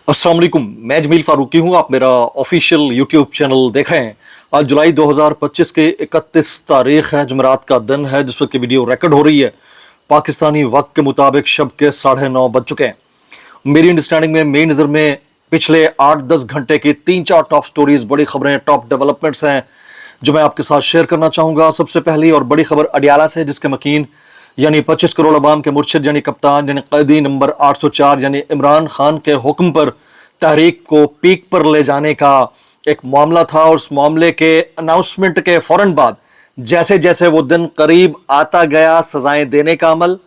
अस्सलाम वालेकुम, मैं जमील फारूकी हूँ। आप मेरा ऑफिशियल यूट्यूब चैनल देख रहे हैं। आज जुलाई 2025 के 31 तारीख है, जुमेरात का दिन है जिस वक्त की वीडियो रिकॉर्ड हो रही है। पाकिस्तानी वक्त के मुताबिक शब के 9:30 बज चुके हैं। मेरी अंडरस्टैंडिंग में, मेरी नज़र में पिछले 8-10 घंटे की 3-4 टॉप स्टोरीज, बड़ी खबरें, टॉप डेवलपमेंट्स हैं जो मैं आपके साथ शेयर करना चाहूँगा। सबसे पहली और बड़ी खबर अडियाला से, जिसके मकीन यानी 25 करोड़ अवाम के मुर्शिद यानी कप्तान यानी कैदी नंबर 804 यानी इमरान खान के हुक्म पर तहरीक को पीक पर ले जाने का एक मामला था। और उस मामले के अनाउंसमेंट के फौरन बाद जैसे जैसे वो दिन करीब आता गया, सजाएं देने का अमल,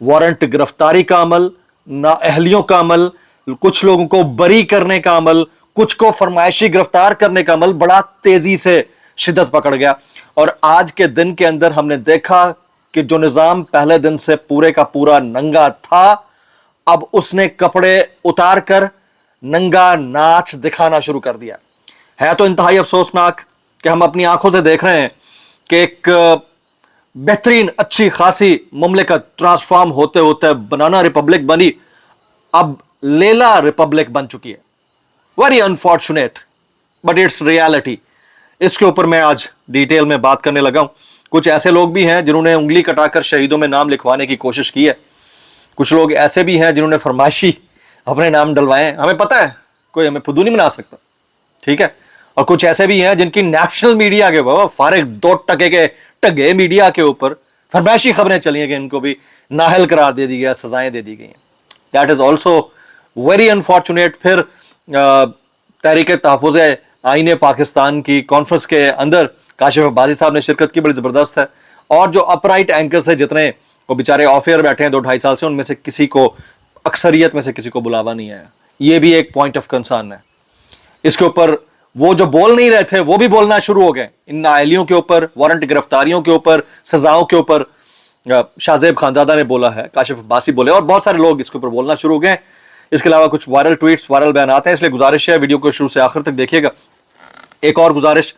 वारंट गिरफ्तारी का अमल, नाअहलियों का अमल, कुछ लोगों को बरी करने का अमल, कुछ को फरमाइशी गिरफ्तार करने का अमल बड़ा तेजी से शिद्दत पकड़ गया। और आज के दिन के अंदर हमने देखा कि जो निजाम पहले दिन से पूरे का पूरा नंगा था, अब उसने कपड़े उतार कर नंगा नाच दिखाना शुरू कर दिया है। तो इंतहाई अफसोसनाक कि हम अपनी आंखों से देख रहे हैं कि एक बेहतरीन अच्छी खासी मुमलिकत ट्रांसफॉर्म होते होते बनाना रिपब्लिक बनी, अब लेला रिपब्लिक बन चुकी है। Very unfortunate but it's reality. इसके ऊपर मैं आज डिटेल में बात करने लगा हूं। कुछ ऐसे लोग भी हैं जिन्होंने उंगली कटाकर शहीदों में नाम लिखवाने की कोशिश की है। कुछ लोग ऐसे भी हैं जिन्होंने फरमाइशी अपने नाम डलवाए हैं। हमें पता है कोई हमें फुदू नहीं बना सकता, ठीक है। और कुछ ऐसे भी हैं जिनकी नेशनल मीडिया के फारिग 2% के टगे मीडिया के ऊपर फरमाइशी खबरें चली हैं कि इनको भी नाहल करार दे दी गया, सजाएं दे दी गई हैं। That is also very unfortunate. फिर तहरीक तहफ़्फ़ुज़ आईन पाकिस्तान की कॉन्फ्रेंस के अंदर काशिफ अब्बासी साहब ने शिरकत की, बड़ी जबरदस्त है। और जो अपराइट एंकर्स है जितने, वो बेचारे ऑफ एयर बैठे हैं 2-2.5 साल से, उनमें से किसी को, अक्सरियत में से किसी को बुलावा नहीं आया। ये भी एक पॉइंट ऑफ कंसर्न है। इसके ऊपर वो जो बोल नहीं रहे थे वो भी बोलना शुरू हो गए, इन नाअहलियों के ऊपर, वारंट गिरफ्तारियों के ऊपर, सजाओं के ऊपर। शाहजेब खानजादा ने बोला है, काशिफ अब्बासी बोले, और बहुत सारे लोग इसके ऊपर बोलना शुरू हो गए। इसके अलावा कुछ वायरल ट्वीट्स, वायरल बयान आते हैं, इसलिए गुजारिश है वीडियो को शुरू से आखिर तक देखिएगा। एक और गुजारिश,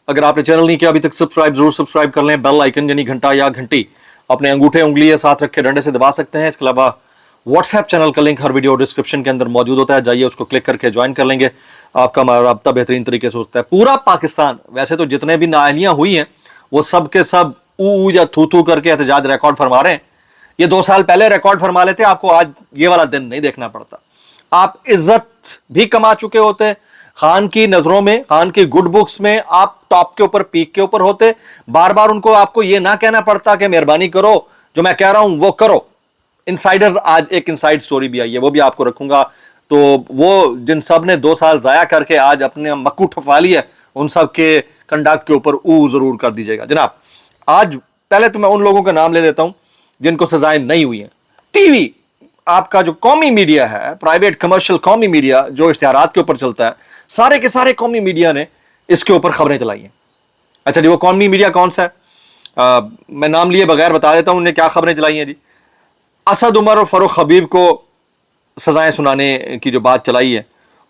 अगर आपने चैनल नहीं किया अभी तक, जरूर सब्सक्राइब कर लें। बेल आइकन यानी घंटा या घंटी अपने अंगूठे उंगली या साथ रखे डंडे से दबा सकते हैं। इसके अलावा व्हाट्सएप चैनल का लिंक हर वीडियो डिस्क्रिप्शन के अंदर मौजूद होता है, जाइए उसको क्लिक करके ज्वाइन कर लेंगे। आपका राब्ता बेहतरीन तरीके से होता है। पूरा पाकिस्तान, वैसे तो जितने भी नाअहलियां हुई हैं वो सब के सब ऊ या थू थू करके एहतजाज रिकॉर्ड फरमा रहे हैं। ये 2 साल पहले रिकॉर्ड फरमा लेते, आपको आज ये वाला दिन नहीं देखना पड़ता। आप इज्जत भी कमा चुके होते, खान की नजरों में, खान की गुड बुक्स में आप टॉप के ऊपर, पीक के ऊपर होते। बार बार उनको, आपको यह ना कहना पड़ता कि मेहरबानी करो, जो मैं कह रहा हूं वो करो। इनसाइडर्स, आज एक इनसाइड स्टोरी भी आई है, वो भी आपको रखूंगा। तो वो जिन सब ने 2 साल जाया करके आज अपने मक्कू ठफा लिया, उन सब के कंडक्ट के ऊपर जरूर कर दीजिएगा जनाब। आज पहले तो मैं उन लोगों का नाम ले देता हूं जिनको सजाएं नहीं हुई हैं। टीवी, आपका जो कौमी मीडिया है, प्राइवेट कमर्शियल कौमी मीडिया जो इश्तिहारात के ऊपर चलता है, सारे के सारे कौमी मीडिया ने इसके ऊपर खबरें चलाई हैं। अच्छा जी, वो कौमी मीडिया कौन सा है? मैं नाम लिए बगैर बता देता हूं उन्हें क्या खबरें चलाई हैं जी। असद उमर और फरूख हबीब को सजाएं सुनाने की जो बात चलाई है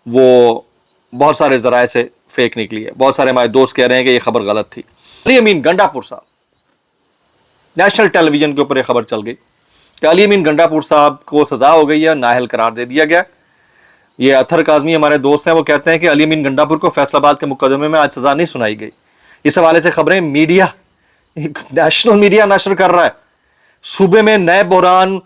वो बहुत सारे जराए से फेक निकली है। बहुत सारे हमारे दोस्त कह रहे हैं कि ये खबर गलत थी। अली अमीन गंडापुर साहब, नेशनल टेलीविजन के ऊपर यह खबर चल गई कि अली अमीन गंडापुर साहब को सजा हो गई है, नाअहल करार दे दिया गया। ये अथर काजमी हमारे दोस्त हैं, वो कहते हैं कि अली अमीन गंडापुर को फैसलाबाद के मुकदमे में आज सजा नहीं सुनाई गई। इस हवाले से खबरें मीडिया, नेशनल मीडिया नशर कर रहा है। सूबे में नए बहरान,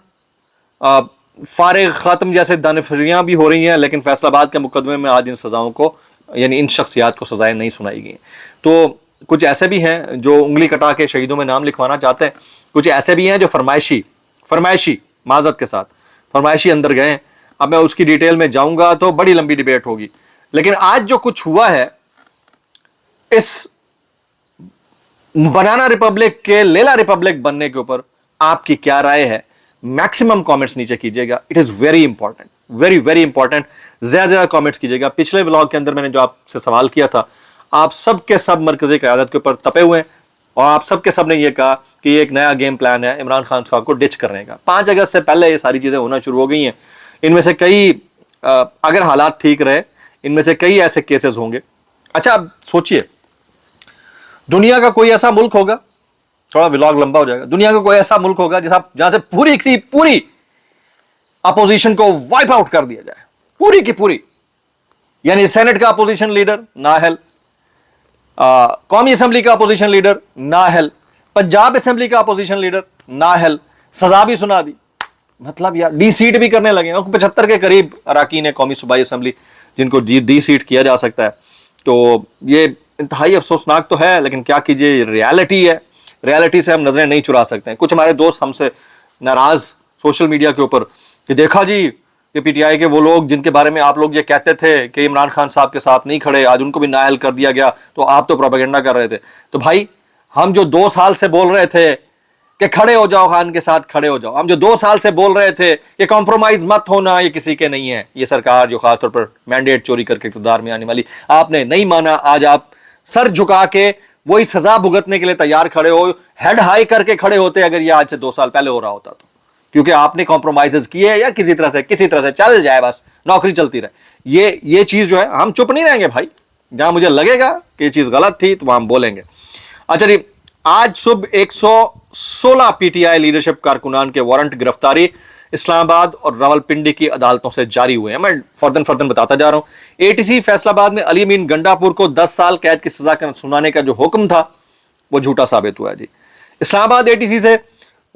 फारिग खत्म जैसे दानफरियां भी हो रही हैं, लेकिन फैसलाबाद के मुकदमे में आज इन सजाओं को, यानी इन शख्सियात को सजाएं नहीं सुनाई गई। तो कुछ ऐसे भी हैं जो उंगली कटा के शहीदों में नाम लिखवाना चाहते हैं, कुछ ऐसे भी हैं जो फरमाइशी माजत के साथ फरमाइशी अंदर गए। अब मैं उसकी डिटेल में जाऊंगा तो बड़ी लंबी डिबेट होगी। लेकिन आज जो कुछ हुआ है, इस बनाना रिपब्लिक के लेला रिपब्लिक बनने के ऊपर आपकी क्या राय है? मैक्सिमम कमेंट्स नीचे कीजिएगा। It is very important, very very important. ज्यादा कमेंट्स कीजिएगा। पिछले व्लॉग के अंदर मैंने जो आपसे सवाल किया था, आप सब के सब मरकजी क़यादत के ऊपर तपे हुए हैं और आप सब के सब ने यह कहा कि ये एक नया गेम प्लान है इमरान खान साहब को डिच करने का। 5 अगस्त से पहले ये सारी चीजें होना शुरू हो गई हैं। इनमें से कई, अगर हालात ठीक रहे, इनमें से कई ऐसे केसेस होंगे। अच्छा, अब सोचिए, दुनिया का कोई ऐसा मुल्क होगा, थोड़ा व्लॉग लंबा हो जाएगा, दुनिया का कोई ऐसा मुल्क होगा जहां से पूरी अपोजिशन को वाइप आउट कर दिया जाए, पूरी की पूरी, यानी सेनेट का अपोजिशन लीडर नाअहल, कौमी असम्बली का अपोजिशन लीडर नाअहल, पंजाब असम्बली का अपोजिशन लीडर नाअहल, सजा भी सुना दी। मतलब यार डी सीट भी करने लगे, 75 के करीब अराकीन है कौमी सूबाई असम्बली जिनको डी सीट किया जा सकता है। तो ये इंतहाई अफसोसनाक तो है, लेकिन क्या कीजिए, रियलिटी है, रियलिटी से हम नजरें नहीं चुरा सकते हैं। कुछ हमारे दोस्त हमसे नाराज सोशल मीडिया के ऊपर कि देखा जी ये पीटीआई के वो लोग जिनके बारे में आप लोग ये कहते थे कि इमरान खान साहब के साथ नहीं खड़े, आज उनको भी नाअहल कर दिया गया, तो आप तो प्रोपेगेंडा कर रहे थे। तो भाई हम जो 2 साल से बोल रहे थे कि खड़े हो जाओ, खान के साथ खड़े हो जाओ, हम जो 2 साल से बोल रहे थे कि कॉम्प्रोमाइज मत होना, ये किसी के नहीं है, ये सरकार जो खासतौर पर मैंडेट चोरी करके इक़्तिदार में आने वाली, आपने नहीं माना। आज आप सर झुका के वही सजा भुगतने के लिए तैयार खड़े हो, हेड हाई करके खड़े होते अगर ये आज से 2 साल पहले हो रहा होता तो, क्योंकि आपने कॉम्प्रोमाइजेस किए या किसी तरह से चल जाए, बस नौकरी चलती रहे। ये चीज जो है, हम चुप नहीं रहेंगे भाई। जहां मुझे लगेगा कि ये चीज गलत थी तो हम बोलेंगे। अच्छा जी, आज सुबह 116 पीटीआई लीडरशिप कारकुनान के वारंट गिरफ्तारी इस्लामाबाद और रावलपिंडी की अदालतों से जारी हुए हैं। मैं फर्दन बताता जा रहा हूं। एटीसी फैसलाबाद में अली अमीन गंडापुर को 10 साल कैद की सजा सुनाने का जो हुक्म था वो झूठा साबित हुआ है जी। इस्लामाबाद एटीसी से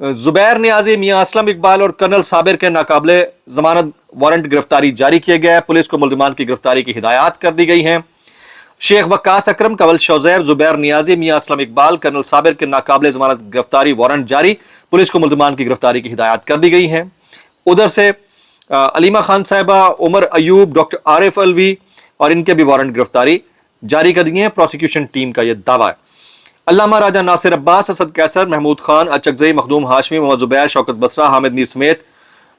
जुबैर नियाजी, मियां असलम इकबाल और कर्नल साबिर के नाकाबिले जमानत वारंट गिरफ्तारी जारी किए गए। पुलिस को मुल्जिमान की गिरफ्तारी की हिदायत कर दी गई हैं। शेख वक्कास अकरम, कवल शौजैब, जुबैर नियाजी, मियां असलम इकबाल, कर्नल साबिर के नाकाबिले जमानत गिरफ्तारी वारंट जारी। पुलिस को मुल्जिमान की गिरफ्तारी की हिदायत कर दी गई है। उधर से अलीमा खान साहिबा, उमर अयूब, डॉक्टर आरिफ अलवी और इनके भी वारंट गिरफ्तारी जारी कर दिए हैं। प्रोसिक्यूशन टीम का यह दावा है। अल्लामा राजा नासिर अब्बास, असद कैसर, महमूद खान, अचकजई, मखदूम हाशमी, मोहम्मद जुबैर, शौकत बसरा, हामिद मीर समेत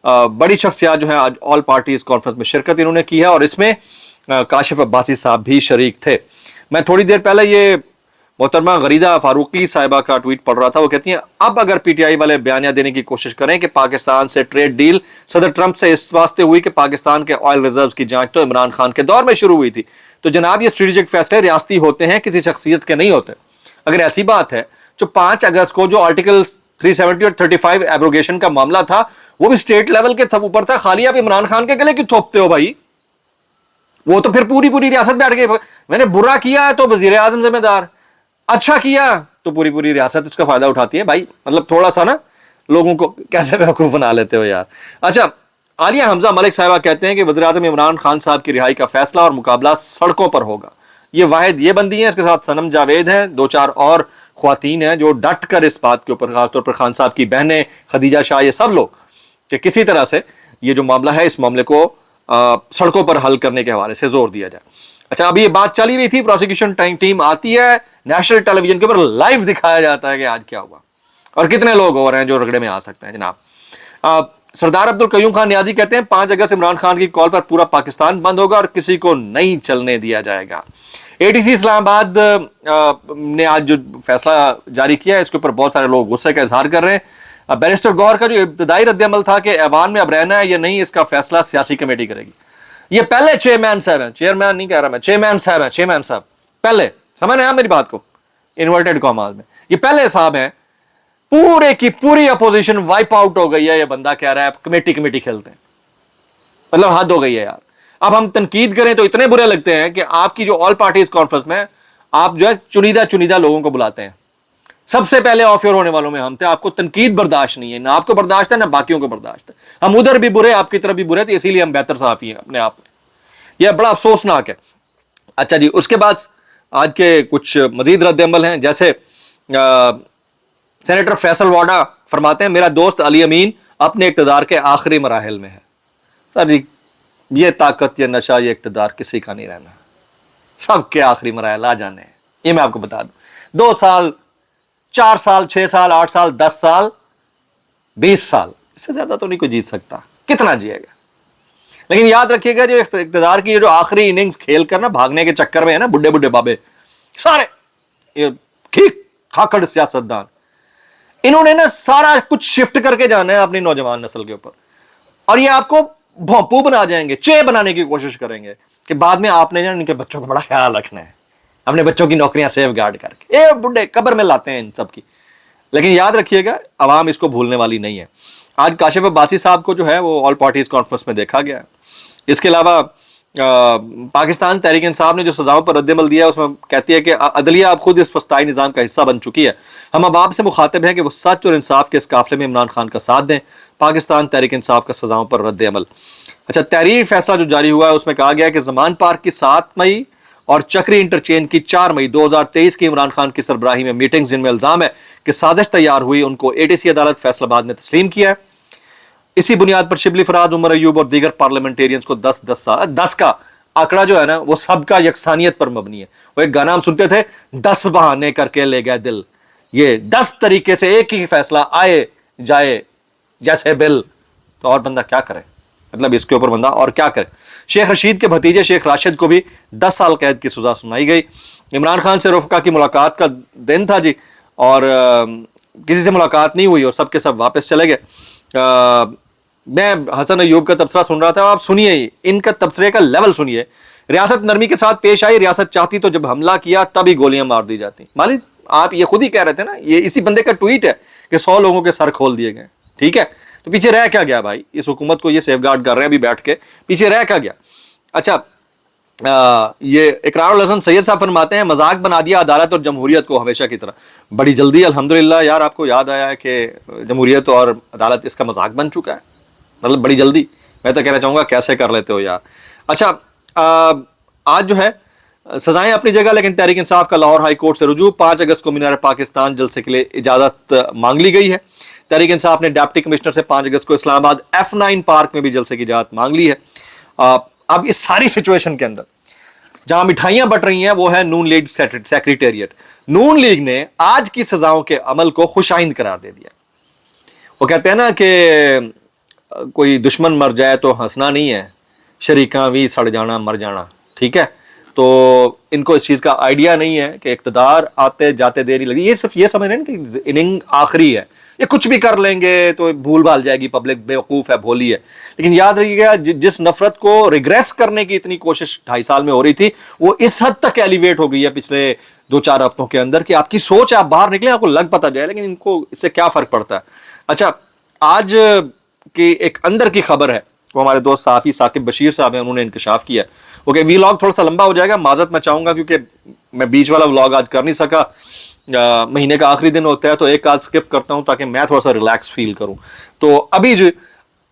बड़ी शख्सियात जो है आज ऑल पार्टीज कॉन्फ्रेंस में शिरकत इन्होंने की है और इसमें काशिफ अब्बासी साहब भी शरीक थे। मैं थोड़ी देर पहले ये मोहतरमा गरीदा फारूकी साहिबा का ट्वीट पढ़ रहा था। वो कहती हैं अब अगर पीटीआई वाले बयानिया देने की कोशिश करें कि पाकिस्तान से ट्रेड डील सदर ट्रंप से इस वास्ते हुई कि पाकिस्तान के ऑयल रिजर्व की जांच तो इमरान खान के दौर में शुरू हुई थी, तो जनाब ये स्ट्रेटेजिक फैसले रियासती होते हैं, किसी शख्सियत के नहीं होते। अगर ऐसी बात है जो 5 अगस्त को जो आर्टिकल 370 और 35 एब्रोगेशन का मामला था वो भी स्टेट लेवल के ऊपर था, खाली आप इमरान खान के गले क्यों थोपते हो भाई? वो तो फिर पूरी रियासत बैठ गई, मैंने बुरा किया तो वजीर आजम जिम्मेदार, अच्छा किया तो पूरी रियासत इसका फायदा उठाती है भाई। मतलब थोड़ा सा ना लोगों को कैसे बेवकूफ बना लेते हो यार। अच्छा, आलिया हमजा मलिक साहिबा कहते हैं कि वज़ीर आज़म इमरान खान साहब की रिहाई का फैसला और मुकाबला सड़कों पर होगा। ये वाहिद ये बंदी है, इसके साथ सनम जावेद हैं, 2-4 और ख्वातीन हैं जो डट कर इस बात के ऊपर, खासतौर पर खान साहब की बहनें, खदीजा शाह, ये सब लोग कि किसी तरह से ये जो मामला है इस मामले को सड़कों पर हल करने के हवाले से जोर दिया जाए। अच्छा, अभी ये बात चल ही रही थी, प्रोसिक्यूशन टीम आती है, नेशनल टेलीविजन के ऊपर लाइव दिखाया जाता है कि आज क्या हुआ और कितने लोग और हैं जो रगड़े में आ सकते हैं। जनाब सरदार अब्दुल कयूम खान नियाजी कहते हैं 5 अगस्त इमरान खान की कॉल पर पूरा पाकिस्तान बंद होगा और किसी को नहीं चलने दिया जाएगा। एटीसी इस्लामाबाद ने आज जो फैसला जारी किया है इसके ऊपर बहुत सारे लोग गुस्से का इजहार कर रहे हैं। बैरिस्टर गौहर का जो इब्तदाई रद्द-ए-अमल था कि ऐवान में अब रहना है या नहीं, इसका फैसला सियासी कमेटी करेगी। ये पहले चेयरमैन साहब हैं, चेयरमैन नहीं कह रहा मैं, चेयरमैन साहब पहले, समझ रहे हैं मेरी बात को, इन्वर्टेड कॉमास में, ये पहले साहब हैं। पूरे की पूरी अपोजिशन वाइप आउट हो गई है, ये बंदा कह रहा है कमेटी खेलते हैं। मतलब हद हो गई है यार। अब हम तनकीद करें तो इतने बुरे लगते हैं कि आपकी जो ऑल पार्टीज कॉन्फ्रेंस में आप जो है चुनिंदा लोगों को बुलाते हैं। सबसे पहले ऑफ एयर होने वालों में हम थे। आपको तनकीद बर्दाश्त नहीं है, ना आपको बर्दाश्त है ना बाकियों को बर्दाश्त है। हम उधर भी बुरे, आपकी तरफ भी बुरे, तो इसीलिए हम बेहतर सहाफी हैं अपने आप में। यह बड़ा अफसोसनाक है। अच्छा जी, उसके बाद आज के कुछ मजीद रद्द-ए-अमल हैं। जैसे सेनेटर फैसल वाडा फरमाते हैं मेरा दोस्त अली अमीन अपने इक़्तिदार के आखिरी मराहिल में है। सर जी, ये ताकत, ये नशा, ये इक़्तिदार किसी का नहीं रहना, सबके आखिरी मराहिल आ जाने हैं। ये मैं आपको बता दूं, 2 साल, 4 साल, 6 साल, 8 साल, 10 साल, 20 साल, इससे ज्यादा तो नहीं कोई जीत सकता। कितना जिएगा? लेकिन याद रखिएगा, जो इक़्तिदार की जो आखिरी इनिंग्स खेल कर ना भागने के चक्कर में है ना, बुढ़े बाबे सारे ये ठीक खाकड़ सियासतदान, इन्होंने ना सारा कुछ शिफ्ट करके जाना है अपनी नौजवान नस्ल के ऊपर, और ये आपको भोंपू बना जाएंगे, चे बनाने की कोशिश करेंगे कि बाद में आपने जो इनके बच्चों का बड़ा ख्याल रखना है, अपने बच्चों की नौकरियां सेफ गार्ड करके। ये बुढ़े कब्र में लाते हैं इन सब की। लेकिन याद रखिएगा, अवाम इसको भूलने वाली नहीं है। आज काशिफ अब्बासी साहब को जो है वो ऑल पार्टीज कॉन्फ्रेंस में देखा गया है। اس کے علاوہ پاکستان تحریک انصاف نے جو سزاؤں پر رد عمل دیا ہے اس میں کہتی ہے کہ عدلیہ اب خود اس فسطائی نظام کا حصہ بن چکی ہے. ہم اب آپ سے مخاطب ہیں کہ وہ سچ اور انصاف کے اس قافلے میں عمران خان کا ساتھ دیں. پاکستان تحریک انصاف کا سزاؤں پر رد عمل. اچھا، تحریر فیصلہ جو جاری ہوا ہے اس میں کہا گیا کہ زمان پارک کی 7 مئی اور چکری انٹرچینج کی 4 مئی 2023 کی عمران خان کی سربراہی میں میٹنگ جن میں الزام ہے کہ سازش تیار ہوئی ان کو ATC عدالت فیصل آباد نے تسلیم کیا ہے. اسی بنیاد پر شبلی فراز، عمر ایوب اور دیگر پارلیمنٹیرینز کو 10 سال 10 کا آنکڑا جو ہے نا وہ سب کا یکسانیت پر مبنی ہے. وہ ایک گانا ہم سنتے تھے، 10 بہانے کر کے لے گئے دل. یہ 10 طریقے سے ایک ہی فیصلہ آئے جائے جیسے بل، تو اور بندہ کیا کرے؟ مطلب اس کے اوپر بندہ اور کیا کرے؟ شیخ رشید کے بھتیجے شیخ راشد کو بھی 10 سال قید کی سزا سنائی گئی. عمران خان سے رفقا کی ملاقات کا دن تھا جی، اور کسی سے ملاقات نہیں ہوئی اور سب کے سب واپس چلے گئے. میں حسن ایوب کا تبصرہ سن رہا تھا، آپ سنیے ان کا تبصرے کا لیول سنیے. ریاست نرمی کے ساتھ پیش آئی، ریاست چاہتی تو جب حملہ کیا تبھی گولیاں مار دی جاتی. مالک آپ یہ خود ہی کہہ رہے تھے نا، یہ اسی بندے کا ٹویٹ ہے کہ 100 لوگوں کے سر کھول دیے گئے. ٹھیک ہے، تو پیچھے رہ کیا گیا بھائی؟ اس حکومت کو یہ سیف گارڈ کر رہے ہیں ابھی بیٹھ کے، پیچھے رہ کیا گیا؟ اچھا، یہ اقرار الحسن سید صاحب فرماتے ہیں مذاق بنا دیا عدالت اور جمہوریت کو ہمیشہ کی طرح. بڑی جلدی الحمدللہ یار آپ کو یاد آیا ہے کہ جمہوریت اور عدالت اس کا مذاق بن چکا ہے. مطلب بڑی جلدی، میں تو کہنا چاہوں گا کیسے کر لیتے ہو یار. اچھا، آج جو ہے سزائیں اپنی جگہ، لیکن تحریک انصاف کا لاہور ہائی کورٹ سے رجوع. 5 اگست کو مینار پاکستان جلسے کے لیے اجازت مانگ لی گئی ہے. تحریک انصاف نے ڈپٹی کمشنر سے 5 اگست کو اسلام آباد F9 پارک میں بھی جلسے کی اجازت مانگ لی ہے. اب اس ساری سچویشن کے اندر جہاں مٹھائیاں بٹ رہی ہیں وہ ہے نون لیگ سیکریٹریٹ. نون لیگ نے آج کی سزاؤں کے عمل کو خوش آئند قرار دے دیا. وہ کہتے ہیں نا کہ کوئی دشمن مر جائے تو ہنسنا نہیں ہے، شریکاں بھی سڑ جانا مر جانا. ٹھیک ہے، تو ان کو اس چیز کا آئیڈیا نہیں ہے کہ اقتدار آتے جاتے دیری لگی. یہ صرف یہ سمجھ رہے ہیں کہ اننگ آخری ہے، یہ کچھ بھی کر لیں گے تو بھول بھال جائے گی پبلک، بیوقوف ہے، بھولی ہے. لیکن یاد رکھیے گا جس نفرت کو ریگریس کرنے کی اتنی کوشش 2.5 سال میں ہو رہی تھی وہ اس حد تک ایلیویٹ ہو گئی ہے پچھلے 2-4 ہفتوں کے اندر کہ آپ کی سوچ آپ باہر نکلیں آپ کو لگ پتہ جائے، لیکن ان کو اس سے کیا فرق پڑتا ہے. اچھا، آج کی ایک اندر کی خبر ہے، وہ ہمارے دوست صحافی ثاقب بشیر صاحب ہیں، انہوں نے انکشاف کیا. اوکے، ولاگ تھوڑا سا لمبا ہو جائے گا، معذرت میں چاہوں گا کیونکہ میں بیچ والا ولاگ آج کر نہیں سکا. مہینے کا آخری دن ہوتا ہے تو ایک آدھ سکپ کرتا ہوں تاکہ میں تھوڑا سا ریلیکس فیل کروں. تو ابھی جو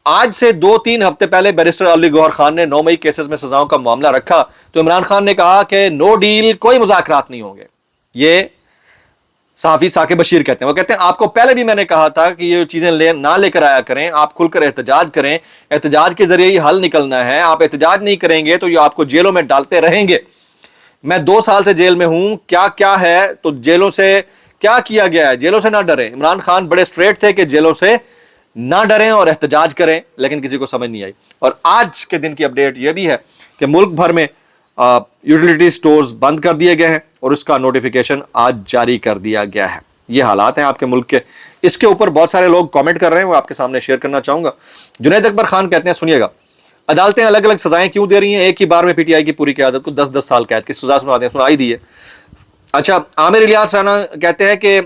آج سے 2-3 ہفتے پہلے بیرسٹر علی گوہر خان نے 9 مئی کیسز میں سزاؤں کا معاملہ رکھا تو عمران خان نے کہا کہ نو ڈیل، کوئی مذاکرات نہیں ہوں گے. یہ صحافی ثاقب بشیر کہتے ہیں. وہ کہتے ہیں آپ کو پہلے بھی میں نے کہا تھا کہ یہ چیزیں نہ لے کر آیا کریں، آپ کھل کر احتجاج کریں، احتجاج کے ذریعے یہ حل نکلنا ہے. آپ احتجاج نہیں کریں گے تو یہ آپ کو جیلوں میں ڈالتے رہیں گے. میں 2 سال سے جیل میں ہوں، کیا ہے تو جیلوں سے کیا کیا گیا ہے، جیلوں سے نہ ڈریں. عمران خان بڑے سٹریٹ تھے کہ جیلوں سے نہ ڈریں اور احتجاج کریں، لیکن کسی کو سمجھ نہیں آئی. اور آج کے دن کی اپڈیٹ یہ بھی ہے کہ ملک بھر میں یوٹیلیٹی سٹورز بند کر دیے گئے ہیں اور اس کا نوٹیفیکیشن آج جاری کر دیا گیا ہے. یہ حالات ہیں آپ کے ملک کے. اس کے اوپر بہت سارے لوگ کامنٹ کر رہے ہیں، وہ آپ کے سامنے شیئر کرنا چاہوں گا. جنید اکبر خان کہتے ہیں سنیے گا، عدالتیں الگ الگ سزائیں کیوں دے رہی ہیں، ایک ہی بار میں PTI کی پوری قیادت کو 10 سال قید کی سزا سنائی دی ہے. اچھا، عامر الیاس رانا کہتے ہیں کہ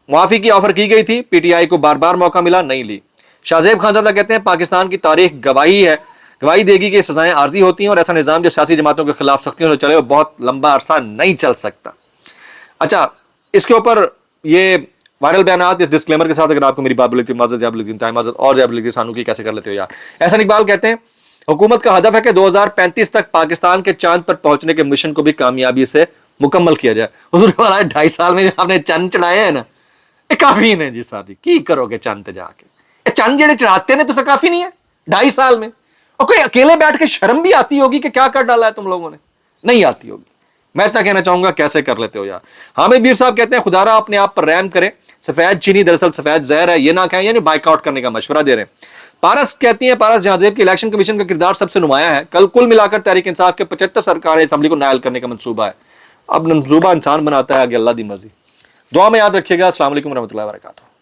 معافی کی آفر کی گئی تھی، PTI کو بار بار موقع ملا، نہیں لی. شاہزیب خانزادہ کہتے ہیں پاکستان کی تاریخ گواہی دے گی کہ سزائیں عارضی ہوتی ہیں اور ایسا نظام جو سیاسی جماعتوں کے خلاف سختیوں سے چلے وہ بہت لمبا عرصہ نہیں چل سکتا. اچھا، اس کے اوپر یہ وائرل بیانات اس ڈسکلیمر کے ساتھ اگر آپ کو میری بات بولتی ہے معذرت، ضیاء الدین معذرت اور ضیاء الدین سانو کی کیسے کر لیتے ہو یار. احسن اقبال کہتے ہیں حکومت کا ہدف ہے کہ 2035 تک پاکستان کے چاند پر پہنچنے کے مشن کو بھی کامیابی سے مکمل کیا جائے. حضور 2.5 سال میں آپ نے چند چڑھائے ہیں نا، یہ کافی نہیں جی صاحب جی، کی کرو گے چند جا کے؟ چند جڑے چڑھاتے ہیں تو کافی نہیں ہے 2.5 سال میں. اور کوئی اکیلے بیٹھ کے شرم بھی آتی ہوگی کہ کیا کر ڈالا ہے تم لوگوں نے؟ نہیں آتی ہوگی. میں اتنا کہنا چاہوں گا کیسے کر لیتے ہو یار. حامد میر صاحب کہتے ہیں خدا را اپنے آپ پر رحم کرے، سفید چینی دراصل سفید زہر ہے، یہ نہ کہیں، یعنی بائک آؤٹ کرنے کا مشورہ دے رہے ہیں. پارس کہتی ہیں پارس جہازیب کی الیکشن کمیشن کا کردار سب سے نمایاں ہے. کل ملا کر تحریک انصاف کے 75 سرکار اسمبلی کو نائل کرنے کا منصوبہ ہے. اب منصوبہ انسان بناتا ہے، آگے اللہ دی مرضی. دعا میں یاد رکھیے گا. السلام علیکم ورحمۃ اللہ وبرکاتہ.